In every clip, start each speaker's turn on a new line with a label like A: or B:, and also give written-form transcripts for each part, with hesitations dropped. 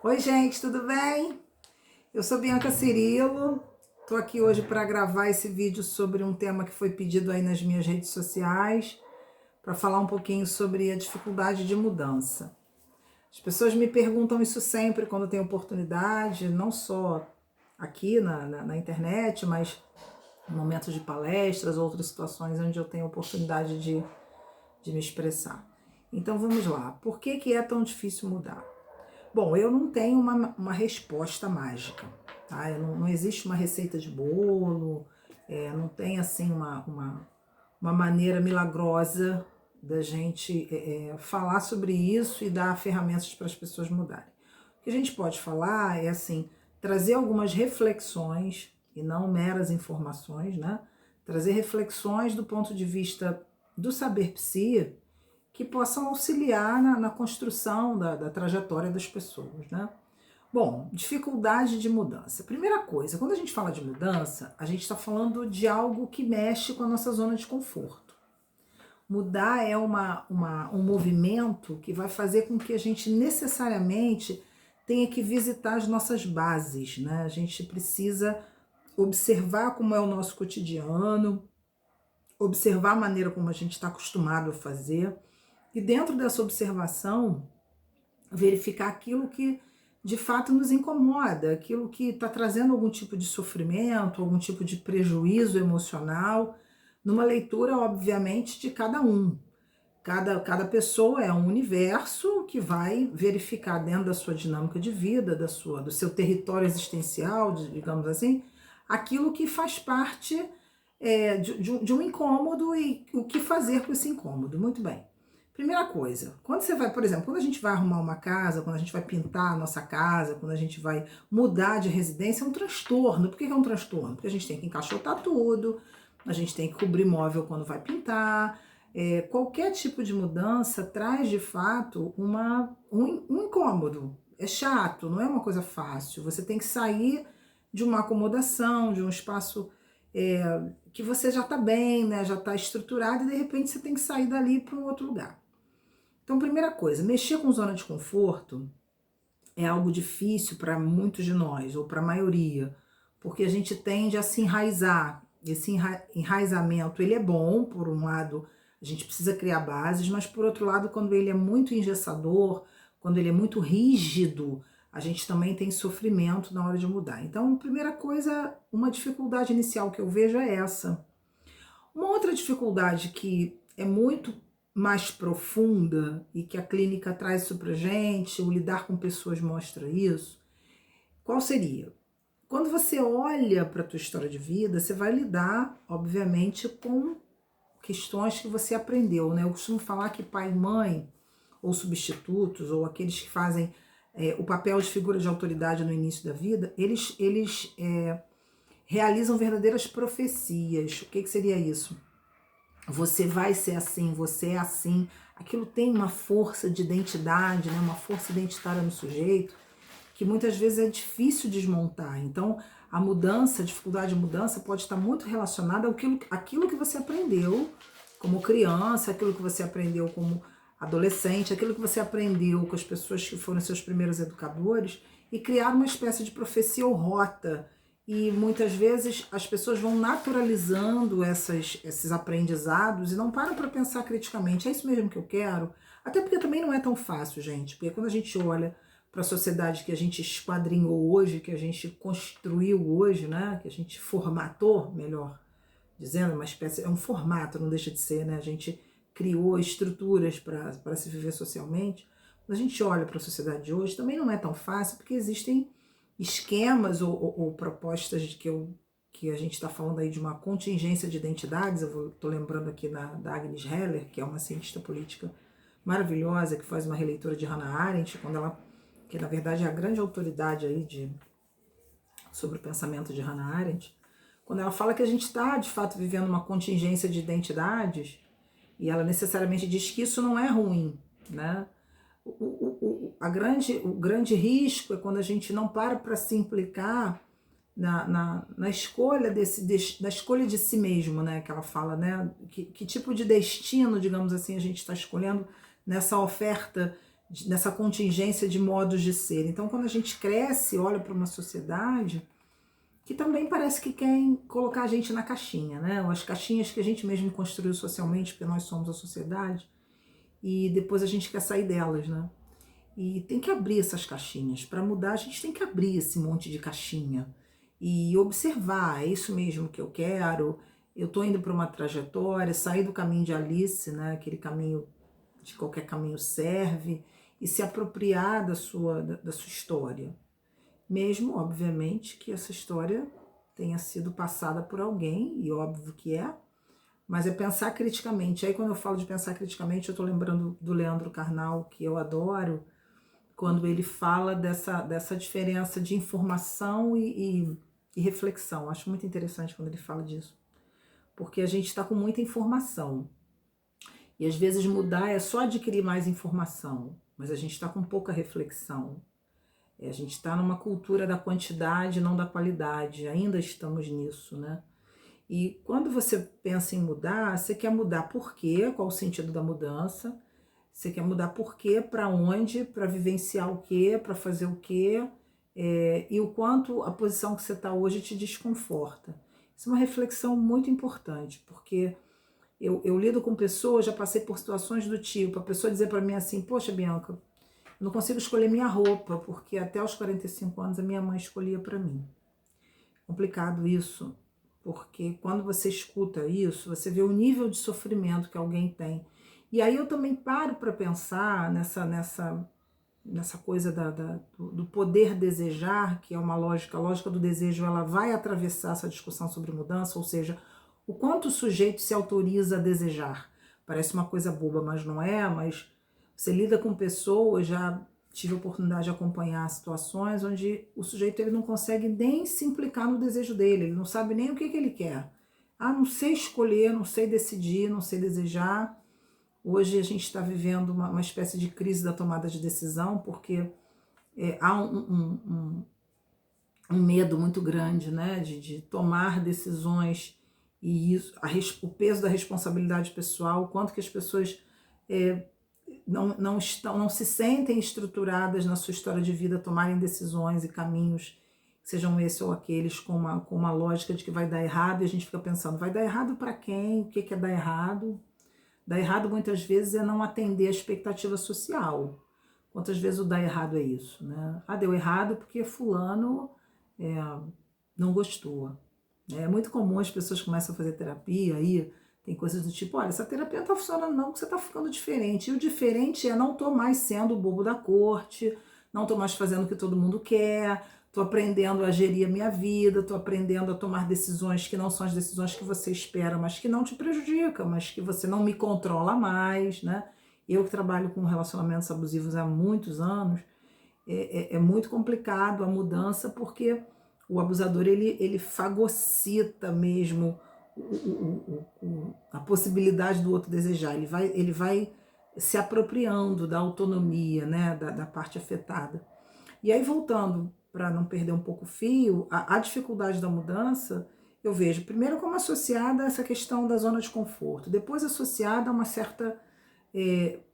A: Oi, gente, tudo bem? Eu sou Bianca Cirilo, tô aqui hoje para gravar esse vídeo sobre um tema que foi pedido aí nas minhas redes sociais, para falar um pouquinho sobre a dificuldade de mudança. As pessoas me perguntam isso sempre quando tem oportunidade, não só aqui na internet, mas em momentos de palestras, outras situações onde eu tenho oportunidade de me expressar. Então vamos lá, por que é tão difícil mudar? Bom, eu não tenho uma resposta mágica, tá? Não existe uma receita de bolo, não tem assim uma maneira milagrosa da gente falar sobre isso e dar ferramentas para as pessoas mudarem. O que a gente pode falar é assim, trazer algumas reflexões e não meras informações, né? Trazer reflexões do ponto de vista do saber psi, que possam auxiliar na construção da trajetória das pessoas, né? Bom, dificuldade de mudança. Primeira coisa, quando a gente fala de mudança, a gente está falando de algo que mexe com a nossa zona de conforto. Mudar é um movimento que vai fazer com que a gente necessariamente tenha que visitar as nossas bases, né? A gente precisa observar como é o nosso cotidiano, observar a maneira como a gente está acostumado a fazer, e dentro dessa observação, verificar aquilo que de fato nos incomoda, aquilo que está trazendo algum tipo de sofrimento, algum tipo de prejuízo emocional, numa leitura, obviamente, de cada um. Cada pessoa é um universo que vai verificar dentro da sua dinâmica de vida, do seu território existencial, digamos assim, aquilo que faz parte de um incômodo e o que fazer com esse incômodo. Muito bem. Primeira coisa, quando você vai, por exemplo, quando a gente vai arrumar uma casa, quando a gente vai pintar a nossa casa, quando a gente vai mudar de residência, é um transtorno. Por que é um transtorno? Porque a gente tem que encaixotar tudo, a gente tem que cobrir móvel quando vai pintar. Qualquer tipo de mudança traz, de fato, um incômodo. É chato, não é uma coisa fácil. Você tem que sair de uma acomodação, de um espaço que você já está bem, né, já está estruturado, e de repente você tem que sair dali para um outro lugar. Então, primeira coisa, mexer com zona de conforto é algo difícil para muitos de nós, ou para a maioria, porque a gente tende a se enraizar. Esse enraizamento, ele é bom, por um lado, a gente precisa criar bases, mas por outro lado, quando ele é muito engessador, quando ele é muito rígido, a gente também tem sofrimento na hora de mudar. Então, primeira coisa, uma dificuldade inicial que eu vejo é essa. Uma outra dificuldade que é muito mais profunda e que a clínica traz isso pra gente, o lidar com pessoas mostra isso, qual seria? Quando você olha para a tua história de vida, você vai lidar, obviamente, com questões que você aprendeu, né? Eu costumo falar que pai e mãe, ou substitutos, ou aqueles que fazem o papel de figura de autoridade no início da vida, eles realizam verdadeiras profecias. O que seria isso? Você vai ser assim, você é assim. Aquilo tem uma força de identidade, né? Uma força identitária no sujeito, que muitas vezes é difícil desmontar. Então, a mudança, a dificuldade de mudança pode estar muito relacionada àquilo que você aprendeu como criança, aquilo que você aprendeu como adolescente, aquilo que você aprendeu com as pessoas que foram seus primeiros educadores, e criar uma espécie de profecia ou rota. E muitas vezes as pessoas vão naturalizando esses aprendizados e não param para pensar criticamente, é isso mesmo que eu quero? Até porque também não é tão fácil, gente, porque quando a gente olha para a sociedade que a gente esquadrinhou hoje, que a gente construiu hoje, né, que a gente formatou, melhor dizendo, uma espécie, é um formato, não deixa de ser, né, a gente criou estruturas para se viver socialmente. Quando a gente olha para a sociedade de hoje, também não é tão fácil, porque existem esquemas ou propostas que a gente está falando aí de uma contingência de identidades. Eu estou lembrando aqui da Agnes Heller, que é uma cientista política maravilhosa, que faz uma releitura de Hannah Arendt, que na verdade é a grande autoridade aí sobre o pensamento de Hannah Arendt, quando ela fala que a gente está de fato vivendo uma contingência de identidades, e ela necessariamente diz que isso não é ruim, né? O grande risco é quando a gente não para se implicar na escolha da escolha de si mesmo, né? Que ela fala, né? Que tipo de destino, digamos assim, a gente está escolhendo nessa oferta nessa contingência de modos de ser. Então, quando a gente cresce, olha para uma sociedade que também parece que querem colocar a gente na caixinha, né? As caixinhas que a gente mesmo construiu socialmente, porque nós somos a sociedade, e depois a gente quer sair delas, né? E tem que abrir essas caixinhas. Para mudar, a gente tem que abrir esse monte de caixinha e observar, é isso mesmo que eu quero, eu estou indo para uma trajetória, sair do caminho de Alice, né? Aquele caminho de qualquer caminho serve, e se apropriar da sua história. Mesmo, obviamente, que essa história tenha sido passada por alguém, e óbvio que é, mas é pensar criticamente. Aí, quando eu falo de pensar criticamente, eu estou lembrando do Leandro Carnal, que eu adoro, quando ele fala dessa diferença de informação e reflexão. Acho muito interessante quando ele fala disso, porque a gente está com muita informação, e às vezes mudar é só adquirir mais informação, mas a gente está com pouca reflexão. A gente está numa cultura da quantidade, não da qualidade, ainda estamos nisso, né? E quando você pensa em mudar, você quer mudar por quê? Qual o sentido da mudança? Você quer mudar por quê? Para onde? Para vivenciar o quê? Para fazer o quê? E o quanto a posição que você está hoje te desconforta. Isso é uma reflexão muito importante, porque eu lido com pessoas, já passei por situações do tipo, a pessoa dizer para mim assim, poxa, Bianca, eu não consigo escolher minha roupa, porque até os 45 anos a minha mãe escolhia para mim. Complicado isso, porque quando você escuta isso, você vê o nível de sofrimento que alguém tem. E aí eu também paro para pensar nessa coisa do poder desejar, que é uma lógica, a lógica do desejo, ela vai atravessar essa discussão sobre mudança, ou seja, o quanto o sujeito se autoriza a desejar. Parece uma coisa boba, mas não é, mas você lida com pessoas, já tive a oportunidade de acompanhar situações onde o sujeito ele não consegue nem se implicar no desejo dele, ele não sabe nem o que ele quer. Ah, não sei escolher, não sei decidir, não sei desejar. Hoje a gente está vivendo uma espécie de crise da tomada de decisão, porque há um medo muito grande, né, de tomar decisões, e isso, o peso da responsabilidade pessoal, o quanto que as pessoas não se sentem estruturadas na sua história de vida, tomarem decisões e caminhos, sejam esses ou aqueles, com uma lógica de que vai dar errado, e a gente fica pensando, vai dar errado para quem? O que é dar errado? Dar errado muitas vezes é não atender a expectativa social. Quantas vezes o dar errado é isso, né? Ah, deu errado porque fulano não gostou. É muito comum as pessoas começam a fazer terapia, aí tem coisas do tipo, olha, essa terapia não tá funcionando não, porque você tá ficando diferente. E o diferente é não tô mais sendo o bobo da corte, não tô mais fazendo o que todo mundo quer, tô aprendendo a gerir a minha vida, tô aprendendo a tomar decisões que não são as decisões que você espera, mas que não te prejudicam, mas que você não me controla mais, né? Eu que trabalho com relacionamentos abusivos há muitos anos, é muito complicado a mudança, porque o abusador ele fagocita mesmo a possibilidade do outro desejar, ele vai se apropriando da autonomia, né, da parte afetada. E aí, voltando, para não perder um pouco o fio, a dificuldade da mudança, eu vejo primeiro como associada a essa questão da zona de conforto, depois associada a uma certa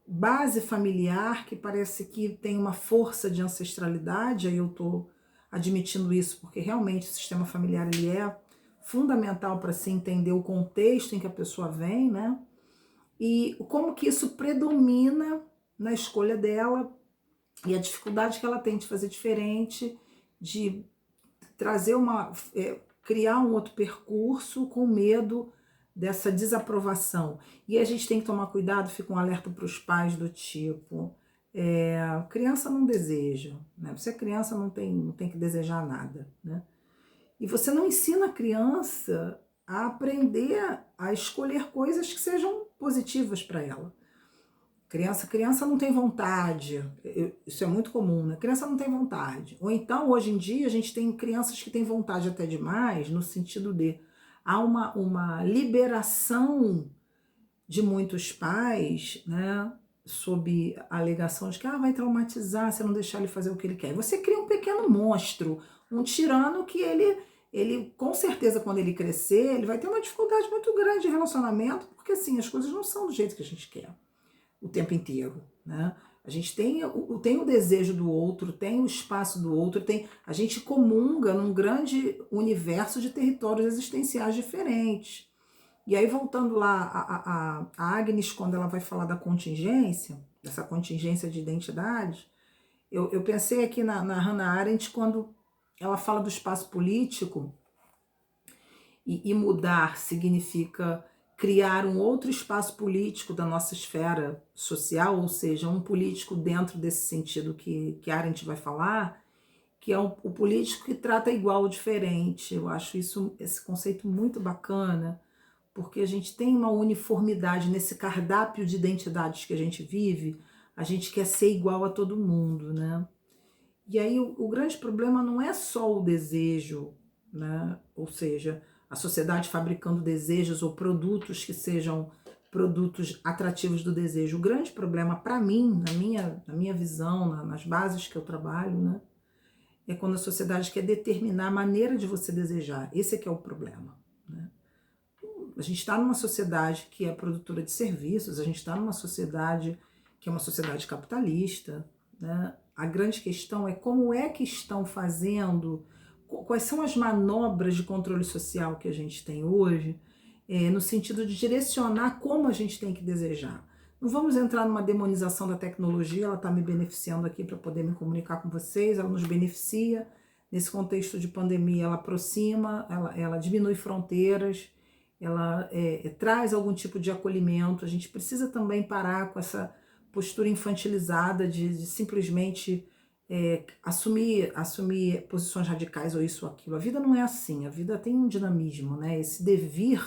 A: base familiar, que parece que tem uma força de ancestralidade. Aí eu estou admitindo isso porque realmente o sistema familiar ele é fundamental para se entender o contexto em que a pessoa vem, né? E como que isso predomina na escolha dela, e a dificuldade que ela tem de fazer diferente, de trazer criar um outro percurso com medo dessa desaprovação. E a gente tem que tomar cuidado, fica um alerta para os pais do tipo, criança não deseja, né? Você é criança, não tem que desejar nada, né? E você não ensina a criança a aprender a escolher coisas que sejam positivas para ela. Criança não tem vontade, isso é muito comum, né? Criança não tem vontade. Ou então, hoje em dia, a gente tem crianças que têm vontade até demais, no sentido de há uma liberação de muitos pais, né? Sob a alegação de que vai traumatizar se não deixar ele fazer o que ele quer. Você cria um pequeno monstro, um tirano que ele com certeza, quando ele crescer, ele vai ter uma dificuldade muito grande de relacionamento, porque assim, as coisas não são do jeito que a gente quer o tempo inteiro, né? A gente tem o desejo do outro, tem o espaço do outro, a gente comunga num grande universo de territórios existenciais diferentes. E aí, voltando lá, a Agnes, quando ela vai falar da contingência, dessa contingência de identidade, eu pensei aqui na Hannah Arendt, quando ela fala do espaço político, e mudar significa criar um outro espaço político da nossa esfera social, ou seja, um político dentro desse sentido que Arendt vai falar, que é o político que trata igual ou diferente. Eu acho esse conceito muito bacana, porque a gente tem uma uniformidade nesse cardápio de identidades que a gente vive, a gente quer ser igual a todo mundo, né? E aí o grande problema não é só o desejo, né? Ou seja, a sociedade fabricando desejos ou produtos que sejam produtos atrativos do desejo. O grande problema, para mim, na minha visão, nas bases que eu trabalho, né, é quando a sociedade quer determinar a maneira de você desejar. Esse é que é o problema, né? A gente está numa sociedade que é produtora de serviços, a gente está numa sociedade que é uma sociedade capitalista, né? A grande questão é como é que estão fazendo, quais são as manobras de controle social que a gente tem hoje, no sentido de direcionar como a gente tem que desejar. Não vamos entrar numa demonização da tecnologia, ela está me beneficiando aqui para poder me comunicar com vocês, ela nos beneficia. Nesse contexto de pandemia, ela aproxima, ela diminui fronteiras, ela traz algum tipo de acolhimento. A gente precisa também parar com essa postura infantilizada de simplesmente assumir posições radicais ou isso ou aquilo. A vida não é assim, a vida tem um dinamismo, né? Esse devir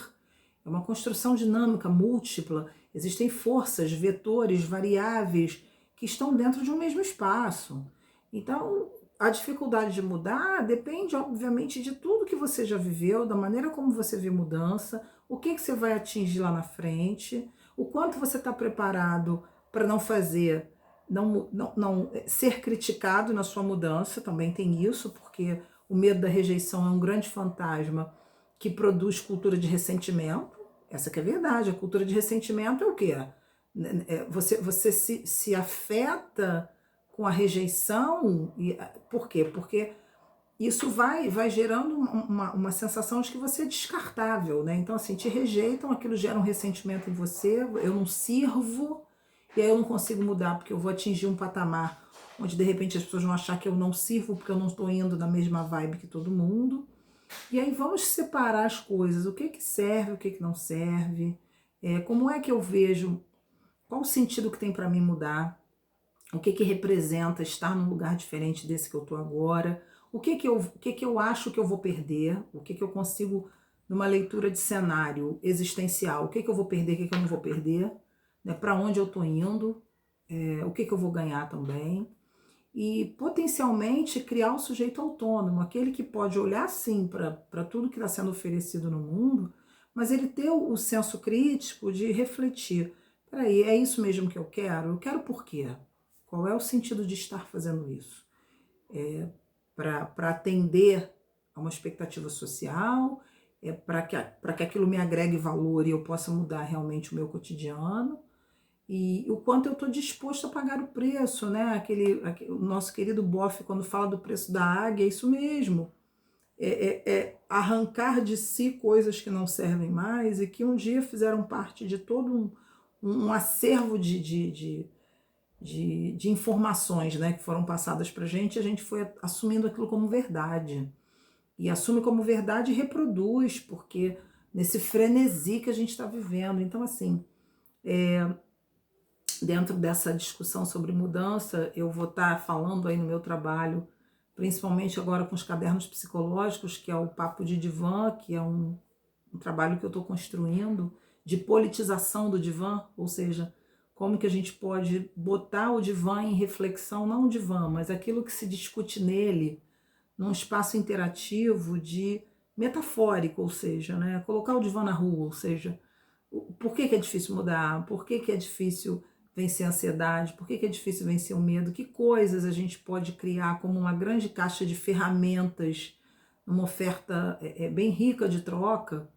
A: é uma construção dinâmica, múltipla, existem forças, vetores, variáveis que estão dentro de um mesmo espaço. Então, a dificuldade de mudar depende, obviamente, de tudo que você já viveu, da maneira como você vê mudança, o que você vai atingir lá na frente, o quanto você está preparado para não fazer, não ser criticado na sua mudança, também tem isso, porque o medo da rejeição é um grande fantasma que produz cultura de ressentimento. Essa que é a verdade, a cultura de ressentimento é o quê? Você se afeta com a rejeição. Por quê? Porque isso vai gerando uma sensação de que você é descartável, né? Então, assim, te rejeitam, aquilo gera um ressentimento em você, eu não sirvo, e aí eu não consigo mudar, porque eu vou atingir um patamar onde, de repente, as pessoas vão achar que eu não sirvo, porque eu não estou indo na mesma vibe que todo mundo. E aí vamos separar as coisas, o que serve, o que não serve, como é que eu vejo, qual o sentido que tem para mim mudar, o que representa estar num lugar diferente desse que eu estou agora, o que eu acho que eu vou perder, o que eu consigo, numa leitura de cenário existencial, o que eu vou perder, o que eu não vou perder, né, para onde eu estou indo, o que eu vou ganhar também, e potencialmente criar um sujeito autônomo, aquele que pode olhar sim para tudo que está sendo oferecido no mundo, mas ele ter o senso crítico de refletir, peraí, é isso mesmo que eu quero? Eu quero por quê? Qual é o sentido de estar fazendo isso? Para atender a uma expectativa social, para que aquilo me agregue valor e eu possa mudar realmente o meu cotidiano, e o quanto eu estou disposto a pagar o preço, né? O nosso querido Boff, quando fala do preço da águia, é isso mesmo. Arrancar de si coisas que não servem mais e que um dia fizeram parte de todo um acervo de informações, né, que foram passadas para a gente foi assumindo aquilo como verdade. E assume como verdade e reproduz, porque nesse frenesi que a gente está vivendo. Então, assim, dentro dessa discussão sobre mudança, eu vou estar falando aí no meu trabalho, principalmente agora com os cadernos psicológicos, que é o Papo de Divã, que é um trabalho que eu estou construindo de politização do divã, ou seja, como que a gente pode botar o divã em reflexão, não o divã, mas aquilo que se discute nele, num espaço interativo de metafórico, ou seja, né, colocar o divã na rua, ou seja, por que é difícil mudar, por que é difícil vencer a ansiedade, por que é difícil vencer o medo, que coisas a gente pode criar como uma grande caixa de ferramentas, uma oferta bem rica de troca,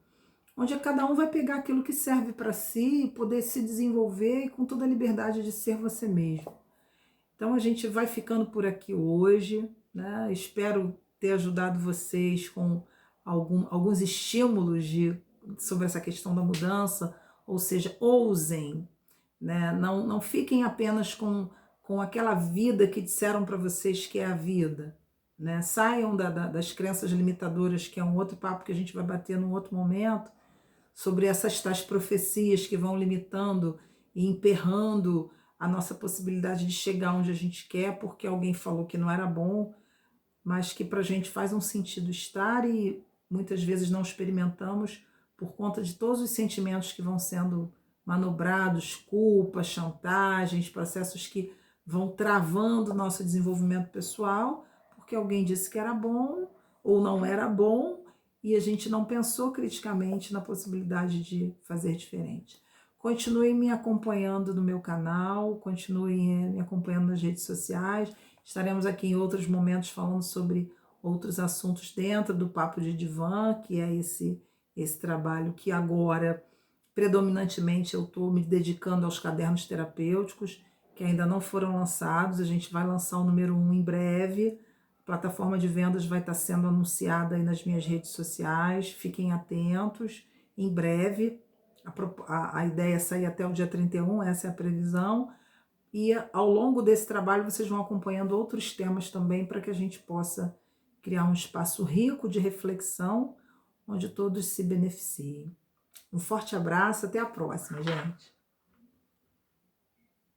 A: onde cada um vai pegar aquilo que serve para si e poder se desenvolver e com toda a liberdade de ser você mesmo. Então a gente vai ficando por aqui hoje, né? Espero ter ajudado vocês com alguns estímulos sobre essa questão da mudança, ou seja, ousem, né? Não fiquem apenas com aquela vida que disseram para vocês que é a vida, né? Saiam das crenças limitadoras, que é um outro papo que a gente vai bater num outro momento, sobre essas tais profecias que vão limitando e emperrando a nossa possibilidade de chegar onde a gente quer, porque alguém falou que não era bom, mas que para a gente faz um sentido estar e muitas vezes não experimentamos por conta de todos os sentimentos que vão sendo manobrados, culpa, chantagens, processos que vão travando o nosso desenvolvimento pessoal, porque alguém disse que era bom ou não era bom e a gente não pensou criticamente na possibilidade de fazer diferente. Continue me acompanhando no meu canal, continue me acompanhando nas redes sociais. Estaremos aqui em outros momentos falando sobre outros assuntos dentro do Papo de Divã, que é esse trabalho que agora, predominantemente, eu estou me dedicando aos cadernos terapêuticos, que ainda não foram lançados. A gente vai lançar o número 1 em breve. A plataforma de vendas vai estar sendo anunciada aí nas minhas redes sociais. Fiquem atentos. Em breve, a ideia é sair até o dia 31, essa é a previsão. E ao longo desse trabalho vocês vão acompanhando outros temas também para que a gente possa criar um espaço rico de reflexão onde todos se beneficiem. Um forte abraço, até a próxima, gente.